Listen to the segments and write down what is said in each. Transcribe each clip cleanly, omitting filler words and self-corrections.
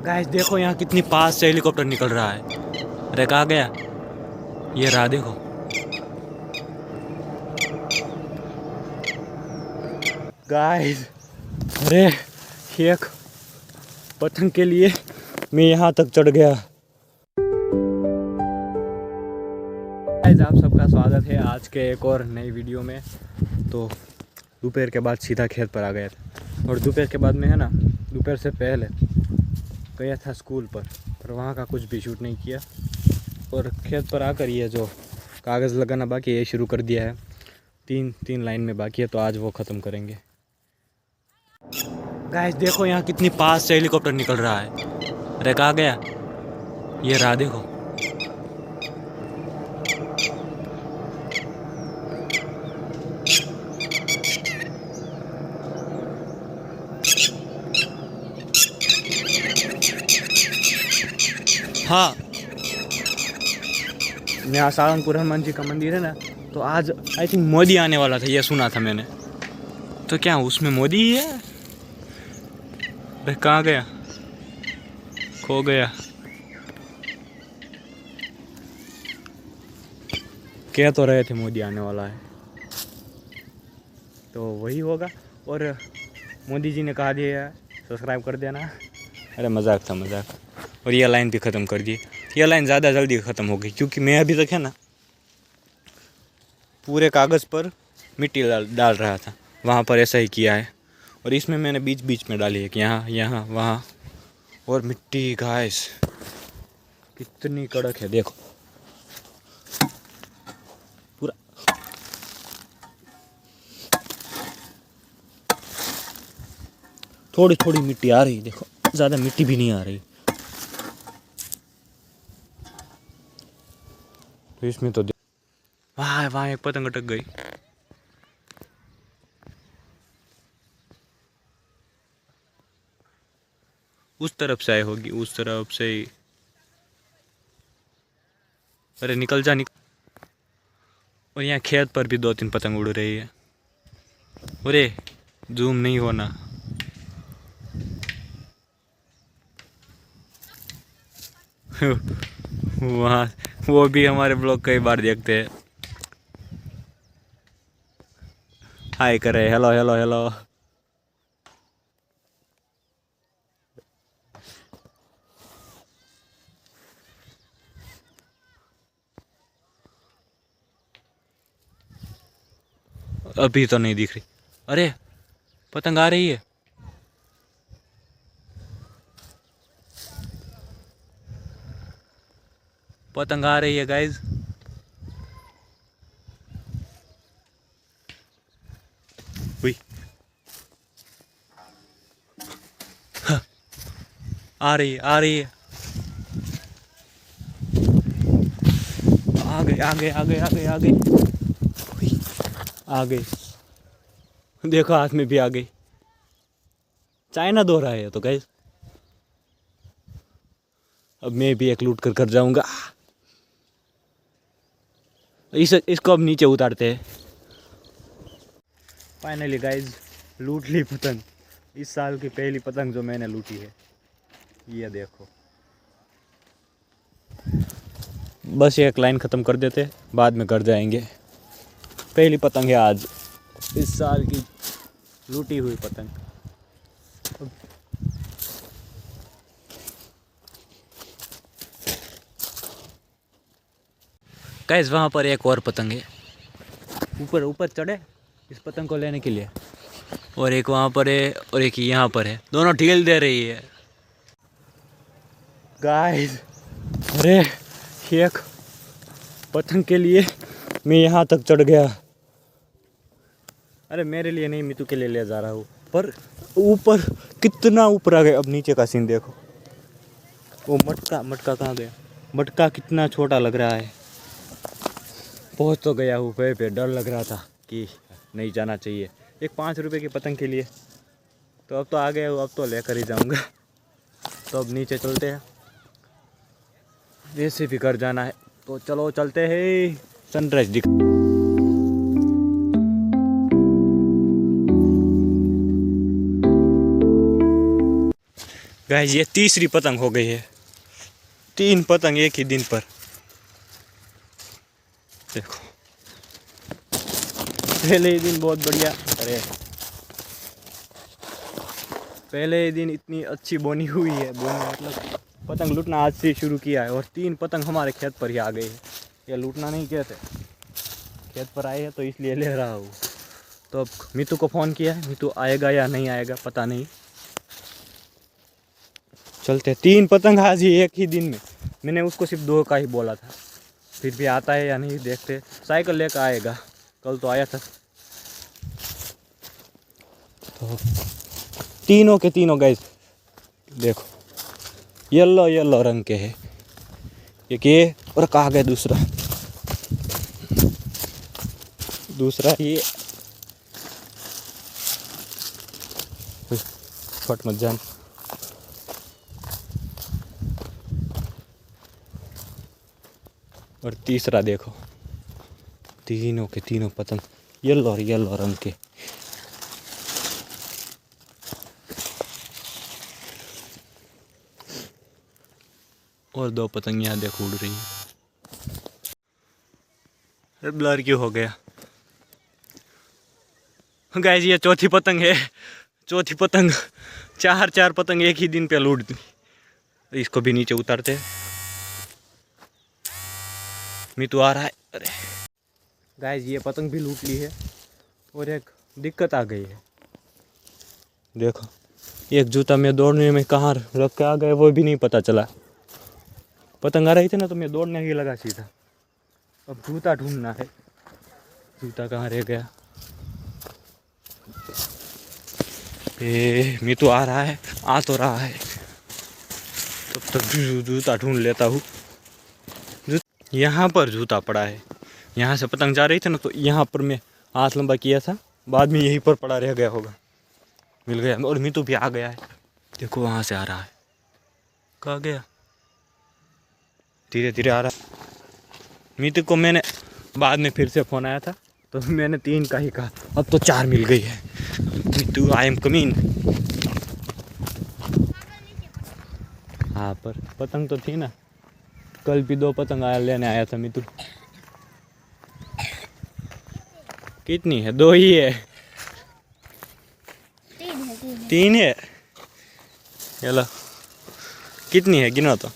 Guys देखो यहाँ कितनी पास से हेलीकॉप्टर निकल रहा है। अरे कहाँ गया? ये रहा देखो। गाइस अरे एक पतंग के लिए मैं यहाँ तक चढ़ गया। गाइस आप सबका स्वागत है आज के एक और नई वीडियो में। तो दोपहर के बाद सीधा खेत पर आ गया था और दोपहर के बाद में है ना, दोपहर से पहले गया था स्कूल पर वहाँ का कुछ भी शूट नहीं किया। और खेत पर आकर ये जो कागज़ लगाना बाकी है शुरू कर दिया है। तीन लाइन में बाकी है तो आज वो ख़त्म करेंगे। गाइस देखो यहाँ कितनी पास से हेलीकॉप्टर निकल रहा है। अरे कहाँ गया? ये रहा देखो। हाँ, यहाँ सालनपुर हनुमान जी का मंदिर है ना, तो आज आई थिंक मोदी आने वाला था, ये सुना था मैंने। तो क्या उसमें मोदी ही है? भाई कहाँ गया? खो गया। कह तो रहे थे मोदी आने वाला है, तो वही होगा। और मोदी जी ने कहा दिया है सब्सक्राइब कर देना। अरे मजाक था मजाक। और ये लाइन भी ख़त्म कर दी। ये लाइन ज़्यादा जल्दी ख़त्म हो गई क्योंकि मैं अभी तक है ना पूरे कागज़ पर मिट्टी डाल रहा था। वहाँ पर ऐसा ही किया है और इसमें मैंने बीच बीच में डाली है कि यहाँ वहाँ। और मिट्टी घास कितनी कड़क है देखो। पूरा थोड़ी थोड़ी मिट्टी आ रही, देखो ज़्यादा मिट्टी भी नहीं आ रही। तो इसमें तो वहाँ एक पतंग अटक गई। उस तरफ से आई होगी, उस तरफ से ही। अरे निकल जा निकल। और यहाँ खेत पर भी 2-3 पतंग उड़ रही है। अरे जूम नहीं होना। वहाँ वो भी हमारे ब्लॉग कई बार देखते हैं। हाय करे, हेलो हेलो हेलो। अभी तो नहीं दिख रही। अरे पतंग आ रही है। पतंग आ रही है गाइज। हुई आ रही है आ रही है। आ गई आ गई आ गई आ गई आ गई आ गई। देखो हाथ में भी आ गई। चाइना दो रहा है तो गाइज। अब मैं भी एक लूट कर कर जाऊंगा। इसको अब नीचे उतारते हैं। फाइनली गाइज लूट ली पतंग। इस साल की पहली पतंग जो मैंने लूटी है, ये देखो। बस एक लाइन ख़त्म कर देते, बाद में कर जाएंगे। पहली पतंग है आज इस साल की लूटी हुई पतंग। गाइस वहाँ पर एक और पतंग है, ऊपर ऊपर चढ़े इस पतंग को लेने के लिए। और एक वहाँ पर है और एक यहाँ पर है, दोनों ढील दे रही है। गाइस अरे एक पतंग के लिए मैं यहाँ तक चढ़ गया। अरे मेरे लिए नहीं, मितू के लिए ले जा रहा हूँ। पर ऊपर कितना ऊपर आ गया। अब नीचे का सीन देखो। वो मटका कहाँ गया? मटका कितना छोटा लग रहा है। पहुँच तो गया हूँ पे डर लग रहा था कि नहीं जाना चाहिए एक 5 रुपए की पतंग के लिए। तो अब तो आ गया हूँ, अब तो लेकर ही जाऊँगा। तो अब नीचे चलते हैं, वैसे भी घर जाना है तो चलो चलते हैं। सनराइज दिख गाइस ये तीसरी पतंग हो गई है, 3 पतंग एक ही दिन पर। देखो पहले ही दिन बहुत बढ़िया, अरे पहले ही दिन इतनी अच्छी बोनी हुई है, बोनी मतलब पतंग लूटना आज से शुरू किया है और 3 पतंग हमारे खेत पर ही आ गई है। ये लूटना नहीं कहते, खेत पर आए हैं तो इसलिए ले रहा हूँ। तो अब मीतू को फ़ोन किया है, मीतू आएगा या नहीं आएगा पता नहीं। चलते 3 पतंग आज ही एक ही दिन में। मैंने उसको सिर्फ 2 का ही बोला था, फिर भी आता है या नहीं देखते। साइकिल लेकर आएगा, कल तो आया था। तो तीनों के तीनों गाइस देखो येलो येलो रंग के है, एक ये और कहा गया दूसरा ये फट मत जान। और तीसरा देखो, तीनों के तीनों पतंग येलो और येलो रंग के। और 2 पतंग यहाँ देखो उड़ रही है। ब्लर क्यों हो गया गाइस? ये चौथी पतंग है, चौथी पतंग। 4 पतंग एक ही दिन पे लूट दी। इसको भी नीचे उतारते। मीतू आ रहा है। अरे गाइस ये पतंग भी लूट ली है और एक दिक्कत आ गई है। देखो एक जूता मैं दौड़ने में कहाँ रख के आ गए वो भी नहीं पता चला। पतंग आ रही थी ना तो मैं दौड़ने ही लगा सीधा। अब जूता ढूंढना है, जूता कहाँ रह गया? मीतू आ रहा है, आ तो रहा है। तब तक जूता ढूंढ लेता हूँ। यहाँ पर जूता पड़ा है, यहाँ से पतंग जा रही थी ना तो यहाँ पर मैं हाथ लंबा किया था, बाद में यहीं पर पड़ा रह गया होगा। मिल गया और मीतू भी आ गया है। देखो वहाँ से आ रहा है, कहाँ गया? धीरे धीरे आ रहा है। मीतू को मैंने बाद में फिर से फ़ोन आया था तो मैंने 3 का ही कहा, अब तो 4 मिल गई है। Meetu I am coming. हाँ पर पतंग तो थी ना, कल भी 2 पतंग लेने आया था मीतू। कितनी है? 2 ही है? 3 है। चलो कितनी है गिनो तो।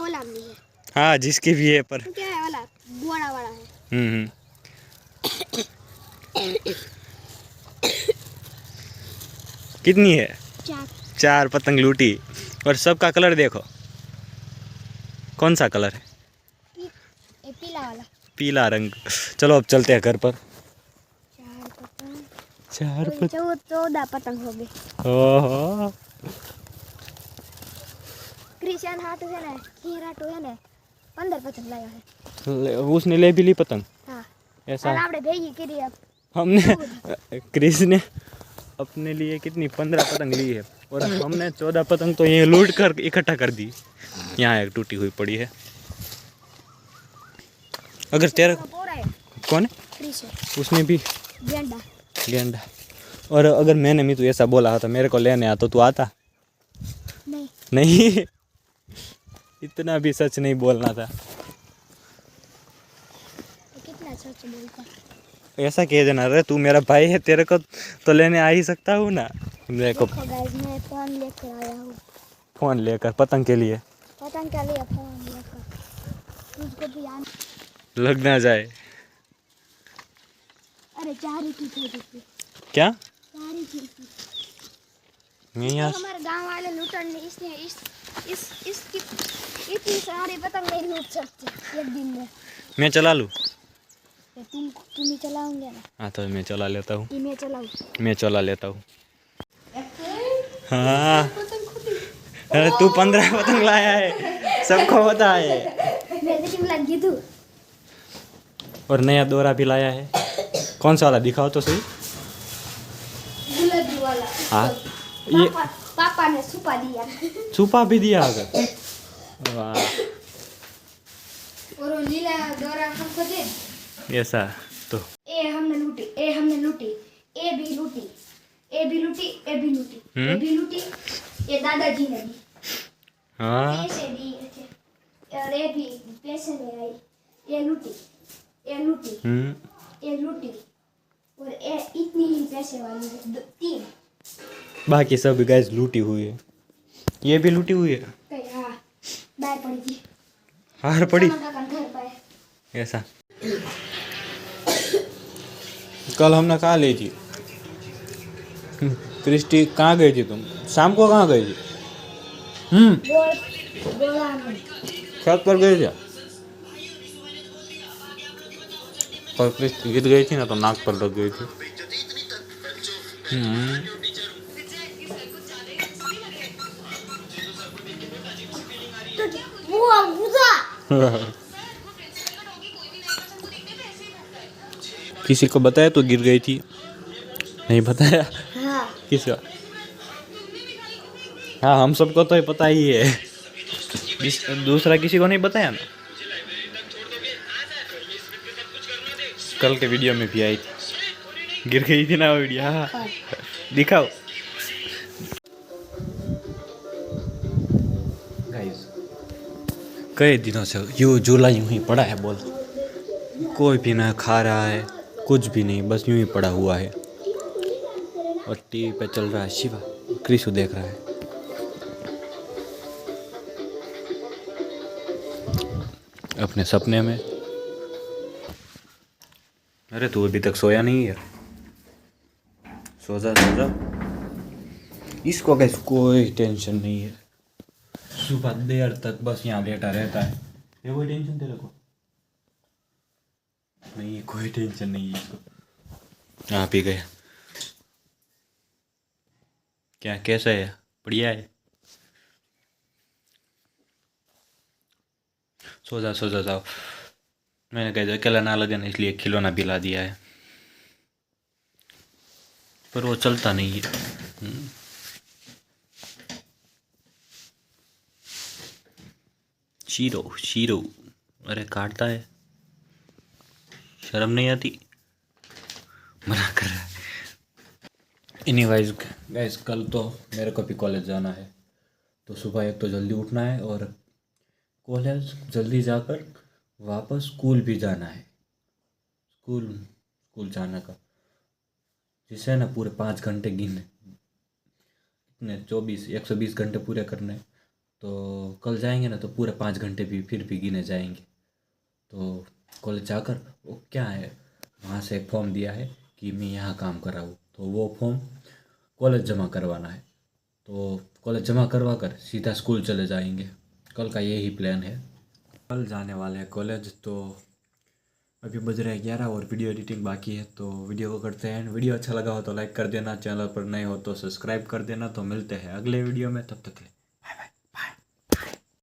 वाला भी है। हाँ जिसकी भी है पर क्या है वाला बड़ा बड़ा है। कितनी है? 4। 4 पतंग लूटी और सबका कलर देखो। कौन सा कलर है? पीला वाला, पीला रंग। चलो अब चलते हैं घर पर। 4 पतंग, 4 पतंग, 14 पतंग हो गए। ओहो क्रिश्चियन हाथ है ना, हीरा तो है ना, 15 पतंग लाया है। उसने ले भी ली पतंग। हाँ ऐसा आपने भेजी करी अब हमने क्रिस ने अपने लिए कितनी 15 पतंग ली है और हमने 14 पतंग तो ये लूट कर इकट्ठा कर दी। यहाँ एक टूटी हुई पड़ी है। अगर तेरा कौन है? क्रिश है, उसने भी गेंडा। और अगर मैंने भी तो ऐसा बोला था मेरे को लेने आता तो आता नहीं। इतना भी सच नहीं बोलना था। कितना सच बोलता? ऐसा कह देना, रे तू मेरा भाई है, तेरे को तो लेने आ ही सकता हूँ ना। देखो गाइस मैं फोन लेकर आया हूँ। फोन लेकर पतंग के लिए? पतंग के लिए फोन लेकर, तुझको भी आना लग ना जाए। अरे 4 ही थी। क्या? 4 ही थी। मैं यहाँ हमारे गांव वाले लूटन ने इसने इसकी इतनी सारी पतंग नहीं लूट सकते एक दिन में। मैं चला लूँ? तुम ही चलाओगे ना? हाँ तो मैं चला लेता हूँ। मैं चलाऊँ? मैं चला लेता हूँ। हाँ अरे तू 15 पतंग लाया है, सबको पता है। मैं लेकिन लगी तू। और नया दोरा भी लाया है। कौन सा वाला दिखाओ तो सही। गुलाबी वाला। हाँ ये पापा ने छुपा दिया। छुपा भी दिया अगर। वाह और वो नीला दोरा हमको दे। ऐसा तो ए हमने लूटी, ए हमने लूटी, ए भी लूटी, ए भी लूटी, ए भी लूटी, ए भी लूटी, ये दादाजी ने दी, हाँ ऐसे दी और ये भी पैसे में आई, ये लूटी, ये लूटी, ये लूटी और ये इतनी ही पैसे वाली है, 3 बाकी सब गैस लूटी हुई है। ये भी लूटी हुई है। कहीं हाँ बाहर पड़ी थी, हार पड़ी सामान का घर पर ऐसा। कल हमने कहाँ ली थी क्रिस्टी? कहाँ गई थी तुम? शाम को कहाँ गई थी? बोला में छत पर गई थी। पर क्रिस्टी गिर गई थी ना तो नाक पर लग गई थी। तो वो बुझा किसी को बताया तो गिर गई थी? नहीं बताया? हाँ किसका? हाँ हम सबको तो पता ही है, दूसरा किसी को नहीं बताया ना। कल के वीडियो में भी आई थी, गिर गई थी ना वो वीडियो। हाँ दिखाओ गाइस। कई दिनों से यूँ झूला यूँ ही पड़ा है, बोल कोई भी ना खा रहा है, कुछ भी नहीं, बस यूँ ही पड़ा हुआ है। और टीवी पे चल रहा है शिवा, क्रिशु देख रहा है। अपने सपने में। अरे तू अभी तक सोया नहीं है? सो जा सो जा। इसको गैस कोई टेंशन नहीं है, सुबह देर तक बस यहाँ लेटा रहता है। ये कोई टेंशन तेरे को नहीं है? कोई टेंशन नहीं है इसको। आप ही गया क्या? कैसा है? बढ़िया है? सो जा जाओ। मैंने कहा अकेला ना लगे ना, इसलिए खिलौना पिला दिया है, पर वो चलता नहीं है। शीरो शीरो, अरे काटता है, शर्म नहीं आती? मना कर रहा है। इन्हीं वाइज गैस, कल तो मेरे को भी कॉलेज जाना है, तो सुबह एक तो जल्दी उठना है और कॉलेज जल्दी जाकर वापस स्कूल भी जाना है। स्कूल जाने का जिससे ना पूरे 5 घंटे गिने, इतने 120 घंटे पूरे करने। तो कल जाएंगे ना तो पूरे 5 घंटे भी फिर भी गिने जाएंगे। तो कॉलेज जाकर वो क्या है, वहाँ से एक फॉर्म दिया है कि मैं यहाँ काम कर रहा हूँ, तो वो फॉर्म कॉलेज जमा करवाना है। तो कॉलेज जमा करवा कर सीधा स्कूल चले जाएंगे। कल का यही प्लान है, कल जाने वाले हैं कॉलेज। तो अभी बज रहे हैं 11 और वीडियो एडिटिंग बाकी है, तो वीडियो को करते हैं। वीडियो अच्छा लगा हो तो लाइक कर देना, चैनल पर नए हो तो सब्सक्राइब कर देना। तो मिलते हैं अगले वीडियो में, तब तक के लिए।